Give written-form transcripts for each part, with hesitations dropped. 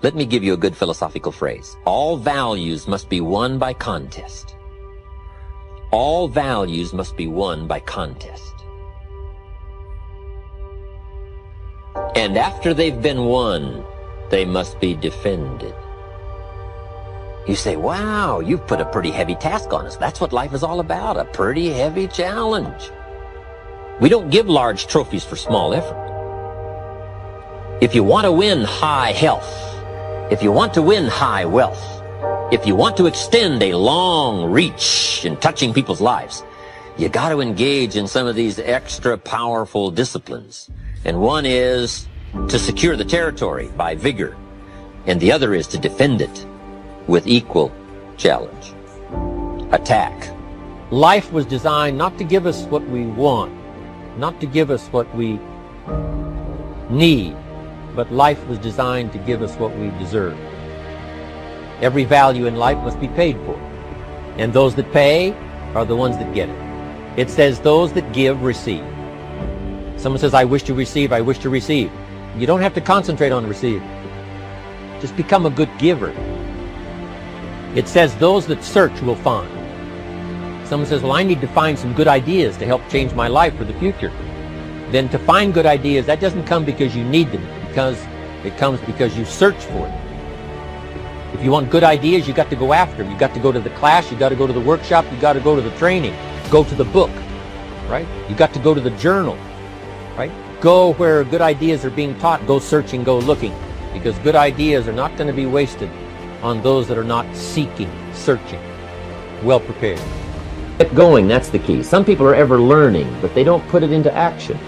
Let me give you a good philosophical phrase. All values must be won by contest. All values must be won by contest. And after they've been won, they must be defended. You say, wow, you've put a pretty heavy task on us. That's what life is all about, a pretty heavy challenge. We don't give large trophies for small effort. If you want to win high health, if you want to win high wealth, if you want to extend a long reach in touching people's lives, you got to engage in some of these extra powerful disciplines. And one is to secure the territory by vigor, and the other is to defend it with equal challenge. Attack. Life was designed not to give us what we want, not to give us what we need, but life was designed to give us what we deserve. Every value in life must be paid for, and those that pay are the ones that get it. It says those that give receive. Someone says, I wish to receive, I wish to receive. You don't have to concentrate on receive. Just become a good giver. It says those that search will find. Someone says, well, I need to find some good ideas to help change my life for the future. Then to find good ideas, that doesn't come because you need them, because it comes because you search for them. If you want good ideas, you got to go after them. You got to go to the class, you got to go to the workshop, you got to go to the training, go to the book, right? You got to go to the journal, right? Go where good ideas are being taught, go searching, go looking, because good ideas are not going to be wasted on those that are not seeking, searching, well prepared. Get going, that's the key. Some people are ever learning, but they don't put it into action.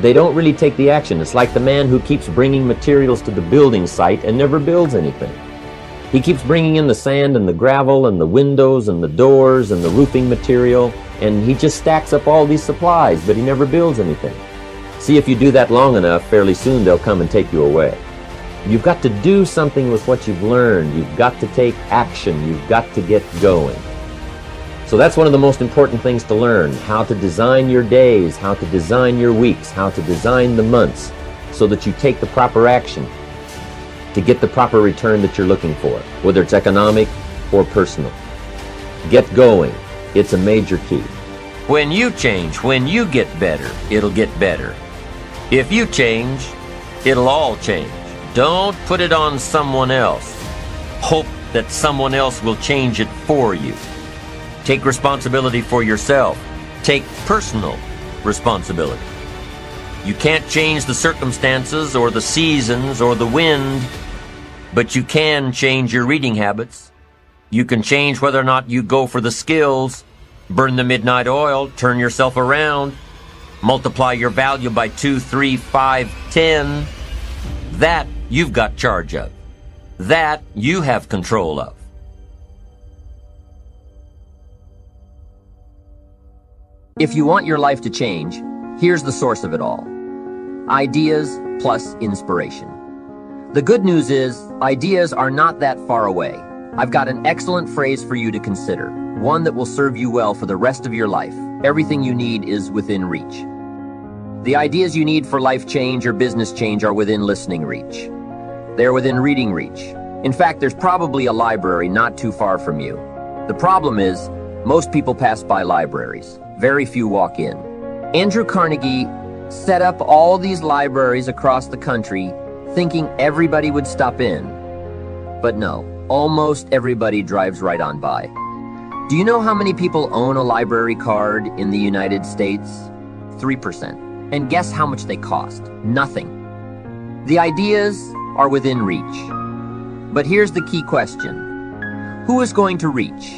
They don't really take the action. It's like the man who keeps bringing materials to the building site and never builds anything. He keeps bringing in the sand and the gravel and the windows and the doors and the roofing material, and he just stacks up all these supplies, but he never builds anything. See, if you do that long enough, fairly soon they'll come and take you away. You've got to do something with what you've learned. You've got to take action. You've got to get going. So that's one of the most important things to learn, how to design your days, how to design your weeks, how to design the months, so that you take the proper action to get the proper return that you're looking for, whether it's economic or personal. Get going. It's a major key. When you change, when you get better, it'll get better. If you change, it'll all change. Don't put it on someone else. Hope that someone else will change it for you. Take responsibility for yourself. Take personal responsibility. You can't change the circumstances or the seasons or the wind, but you can change your reading habits. You can change whether or not you go for the skills, burn the midnight oil, turn yourself around, multiply your value by 2, 3, 5, 10. That you've got charge of. That you have control of. If you want your life to change, here's the source of it all. Ideas plus inspiration. The good news is, ideas are not that far away. I've got an excellent phrase for you to consider, one that will serve you well for the rest of your life. Everything you need is within reach. The ideas you need for life change or business change are within listening reach. They're within reading reach. In fact, there's probably a library not too far from you. The problem is, most people pass by libraries. Very few walk in. Andrew Carnegie set up all these libraries across the country thinking everybody would stop in. But no, almost everybody drives right on by. Do you know how many people own a library card in the United States? 3%. And guess how much they cost? Nothing. The ideas are within reach. But here's the key question. Who is going to reach?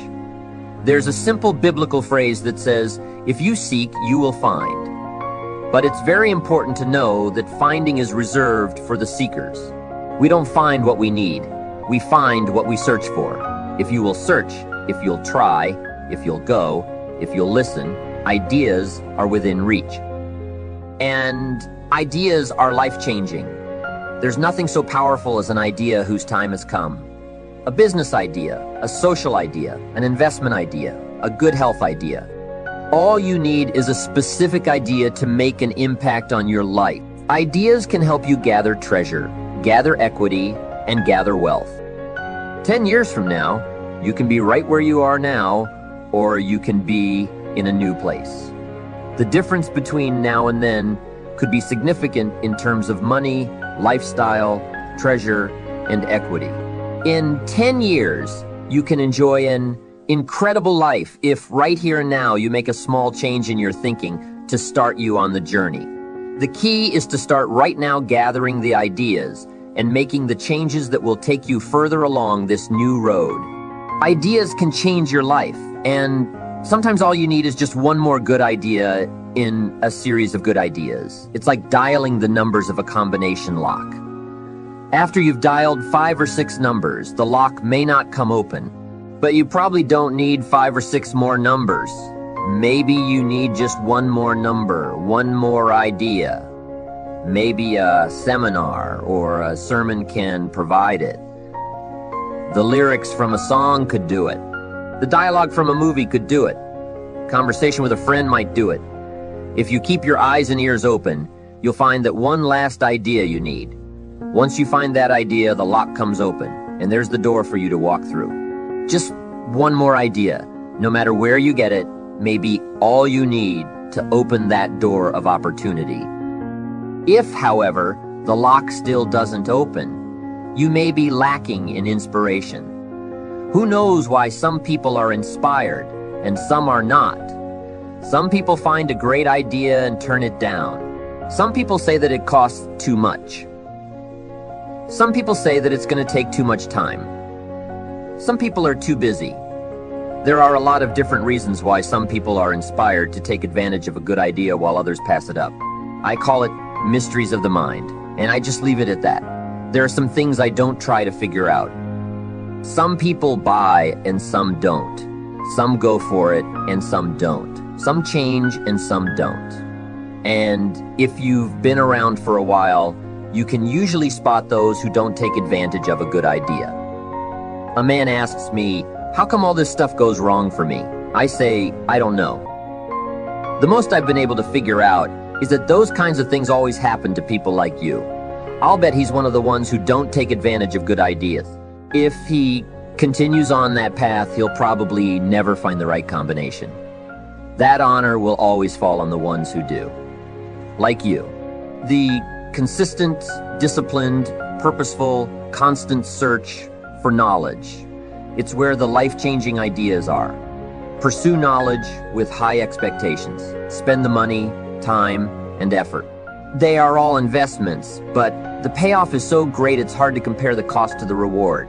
There's a simple biblical phrase that says, if you seek, you will find. But it's very important to know that finding is reserved for the seekers. We don't find what we need. We find what we search for. If you will search, if you'll try, if you'll go, if you'll listen, ideas are within reach. And ideas are life-changing. There's nothing so powerful as an idea whose time has come. A business idea, a social idea, an investment idea, a good health idea. All you need is a specific idea to make an impact on your life. Ideas can help you gather treasure, gather equity, and gather wealth. 10 years from now, you can be right where you are now, or you can be in a new place. The difference between now and then could be significant in terms of money, lifestyle, treasure, and equity. In 10 years, you can enjoy an incredible life if right here and now you make a small change in your thinking to start you on the journey. The key is to start right now gathering the ideas and making the changes that will take you further along this new road. Ideas can change your life, and sometimes all you need is just one more good idea in a series of good ideas. It's like dialing the numbers of a combination lock. After you've dialed 5 or 6 numbers, the lock may not come open, but you probably don't need 5 or 6 more numbers. Maybe you need just one more number, one more idea. Maybe a seminar or a sermon can provide it. The lyrics from a song could do it. The dialogue from a movie could do it. Conversation with a friend might do it. If you keep your eyes and ears open, you'll find that one last idea you need. Once you find that idea, the lock comes open, and there's the door for you to walk through. Just one more idea, no matter where you get it, may be all you need to open that door of opportunity. If, however, the lock still doesn't open, you may be lacking in inspiration. Who knows why some people are inspired and some are not? Some people find a great idea and turn it down. Some people say that it costs too much. Some people say that it's going to take too much time. Some people are too busy. There are a lot of different reasons why some people are inspired to take advantage of a good idea while others pass it up. I call it mysteries of the mind, and I just leave it at that. There are some things I don't try to figure out. Some people buy and some don't. Some go for it and some don't. Some change and some don't. And if you've been around for a while, you can usually spot those who don't take advantage of a good idea. A man asks me, "How come all this stuff goes wrong for me?" I say, "I don't know." The most I've been able to figure out is that those kinds of things always happen to people like you. I'll bet he's one of the ones who don't take advantage of good ideas. If he continues on that path, he'll probably never find the right combination. That honor will always fall on the ones who do. Like you. The consistent, disciplined, purposeful, constant search for knowledge. It's where the life-changing ideas are. Pursue knowledge with high expectations. Spend the money, time, and effort. They are all investments, but the payoff is so great it's hard to compare the cost to the reward.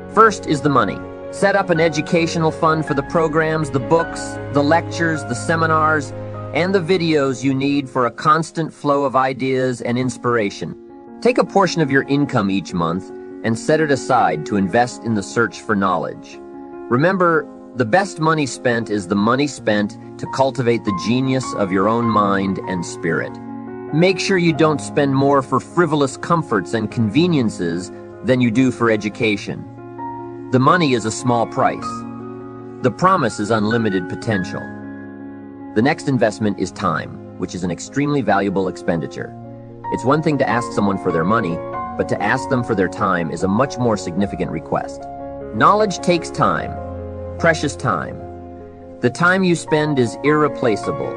First is the money. Set up an educational fund for the programs, the books, the lectures, the seminars, and the videos you need for a constant flow of ideas and inspiration. Take a portion of your income each month and set it aside to invest in the search for knowledge. Remember, the best money spent is the money spent to cultivate the genius of your own mind and spirit. Make sure you don't spend more for frivolous comforts and conveniences than you do for education. The money is a small price. The promise is unlimited potential. The next investment is time, which is an extremely valuable expenditure. It's one thing to ask someone for their money, but to ask them for their time is a much more significant request. Knowledge takes time, precious time. The time you spend is irreplaceable.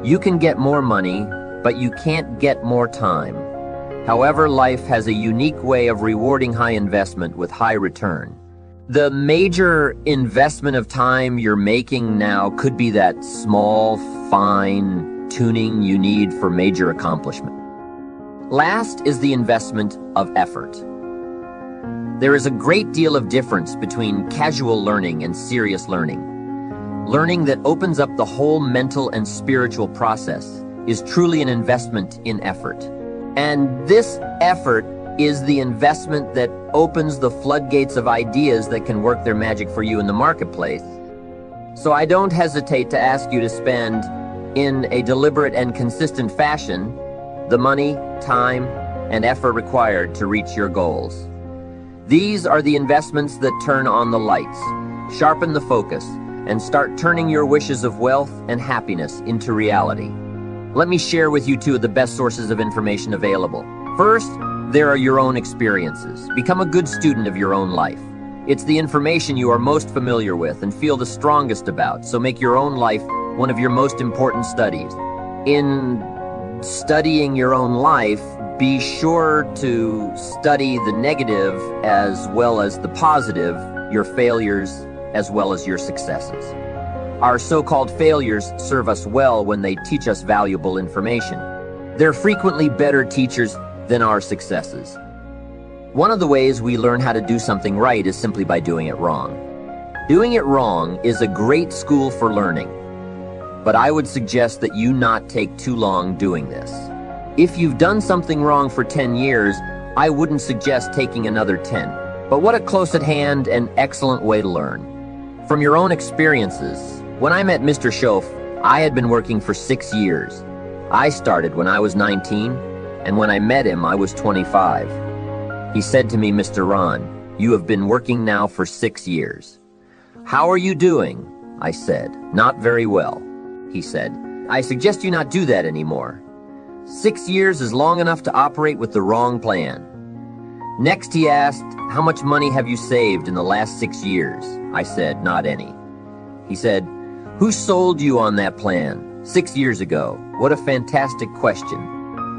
You can get more money, but you can't get more time. However, life has a unique way of rewarding high investment with high return. The major investment of time you're making now could be that small, fine tuning you need for major accomplishment. Last is the investment of effort. There is a great deal of difference between casual learning and serious learning. Learning that opens up the whole mental and spiritual process is truly an investment in effort. And this effort is the investment that opens the floodgates of ideas that can work their magic for you in the marketplace. So I don't hesitate to ask you to spend, in a deliberate and consistent fashion, the money, time, and effort required to reach your goals. These are the investments that turn on the lights, sharpen the focus, and start turning your wishes of wealth and happiness into reality. Let me share with you two of the best sources of information available. First, There are your own experiences. Become a good student of your own life. It's the information you are most familiar with and feel the strongest about, so make your own life one of your most important studies. In studying your own life, be sure to study the negative as well as the positive, your failures as well as your successes. Our so-called failures serve us well when they teach us valuable information. They're frequently better teachers than our successes. One of the ways we learn how to do something right is simply by doing it wrong. Doing it wrong is a great school for learning, but I would suggest that you not take too long doing this. If you've done something wrong for 10 years, I wouldn't suggest taking another 10. But what a close at hand and excellent way to learn. From your own experiences, when I met Mr. Schoaf, I had been working for 6 years. I started when I was 19, and when I met him, I was 25. He said to me, "Mr. Rohn, you have been working now for 6 years. How are you doing?" I said, "Not very well." He said, "I suggest you not do that anymore. 6 years is long enough to operate with the wrong plan." Next he asked, "How much money have you saved in the last 6 years?" I said, "Not any." He said, "Who sold you on that plan 6 years ago?" What a fantastic question.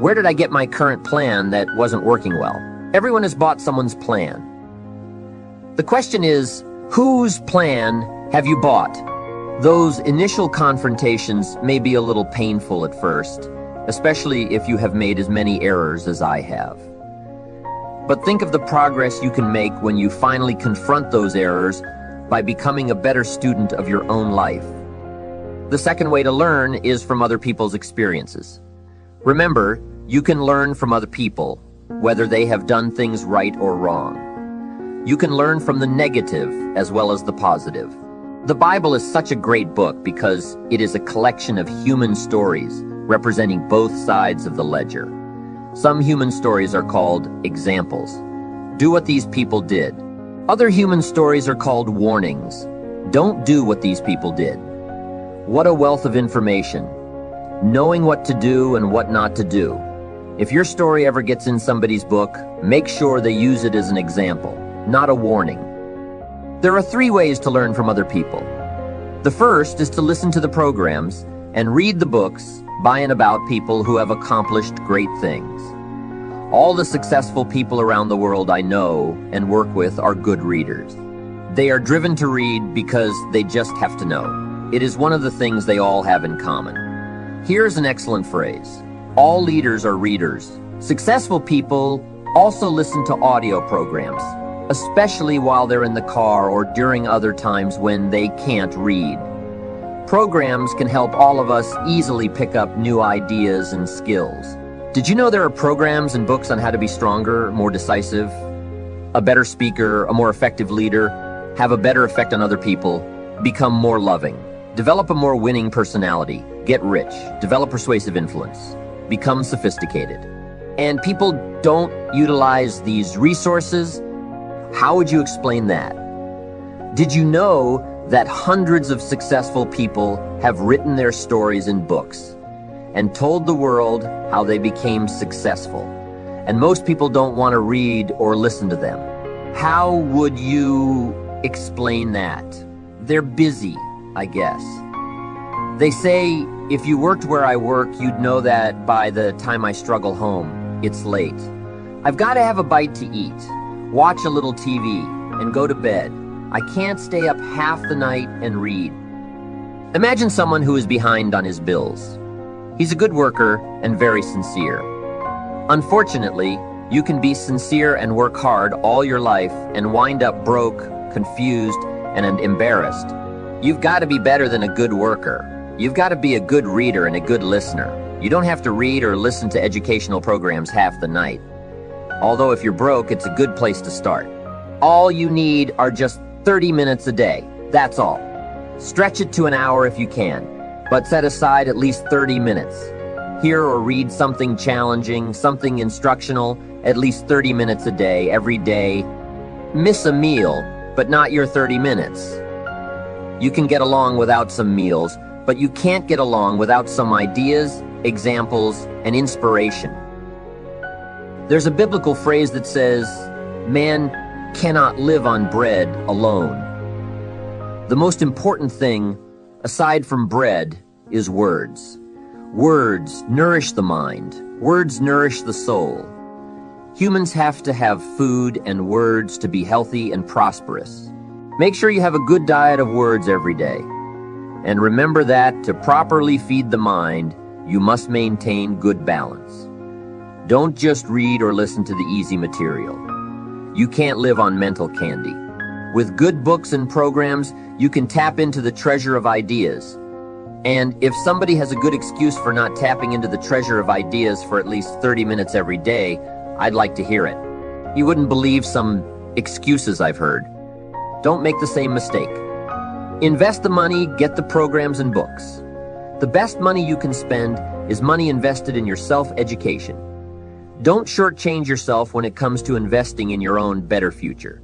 Where did I get my current plan that wasn't working well? Everyone has bought someone's plan. The question is, whose plan have you bought? Those initial confrontations may be a little painful at first, especially if you have made as many errors as I have. But think of the progress you can make when you finally confront those errors by becoming a better student of your own life. The second way to learn is from other people's experiences. Remember, you can learn from other people, whether they have done things right or wrong. You can learn from the negative as well as the positive. The Bible is such a great book because it is a collection of human stories representing both sides of the ledger. Some human stories are called examples. Do what these people did. Other human stories are called warnings. Don't do what these people did. What a wealth of information. Knowing what to do and what not to do. If your story ever gets in somebody's book, make sure they use it as an example, not a warning. There are 3 ways to learn from other people. The first is to listen to the programs and read the books by and about people who have accomplished great things. All the successful people around the world I know and work with are good readers. They are driven to read because they just have to know. It is one of the things they all have in common. Here's an excellent phrase. All leaders are readers. Successful people also listen to audio programs, especially while they're in the car or during other times when they can't read. Programs can help all of us easily pick up new ideas and skills. Did you know there are programs and books on how to be stronger, more decisive, a better speaker, a more effective leader, have a better effect on other people, become more loving, develop a more winning personality, get rich, develop persuasive influence, become sophisticated? And people don't utilize these resources? How would you explain that? Did you know that hundreds of successful people have written their stories in books and told the world how they became successful? And most people don't want to read or listen to them. How would you explain that? They're busy, I guess. They say, if you worked where I work, you'd know that by the time I struggle home, it's late. I've got to have a bite to eat, watch a little TV, and go to bed. I can't stay up half the night and read. Imagine someone who is behind on his bills. He's a good worker and very sincere. Unfortunately, you can be sincere and work hard all your life and wind up broke, confused, and embarrassed. You've got to be better than a good worker. You've got to be a good reader and a good listener. You don't have to read or listen to educational programs half the night. Although if you're broke, it's a good place to start. All you need are just 30 minutes a day. That's all. Stretch it to an hour if you can, but set aside at least 30 minutes. Hear or read something challenging, something instructional, at least 30 minutes a day, every day. Miss a meal, but not your 30 minutes. You can get along without some meals, but you can't get along without some ideas, examples, and inspiration. There's a biblical phrase that says, "Man cannot live on bread alone." The most important thing, aside from bread, is words. Words nourish the mind. Words nourish the soul. Humans have to have food and words to be healthy and prosperous. Make sure you have a good diet of words every day. And remember that to properly feed the mind, you must maintain good balance. Don't just read or listen to the easy material. You can't live on mental candy. With good books and programs, you can tap into the treasure of ideas. And if somebody has a good excuse for not tapping into the treasure of ideas for at least 30 minutes every day, I'd like to hear it. You wouldn't believe some excuses I've heard. Don't make the same mistake. Invest the money, get the programs and books. The best money you can spend is money invested in your self-education. Don't shortchange yourself when it comes to investing in your own better future.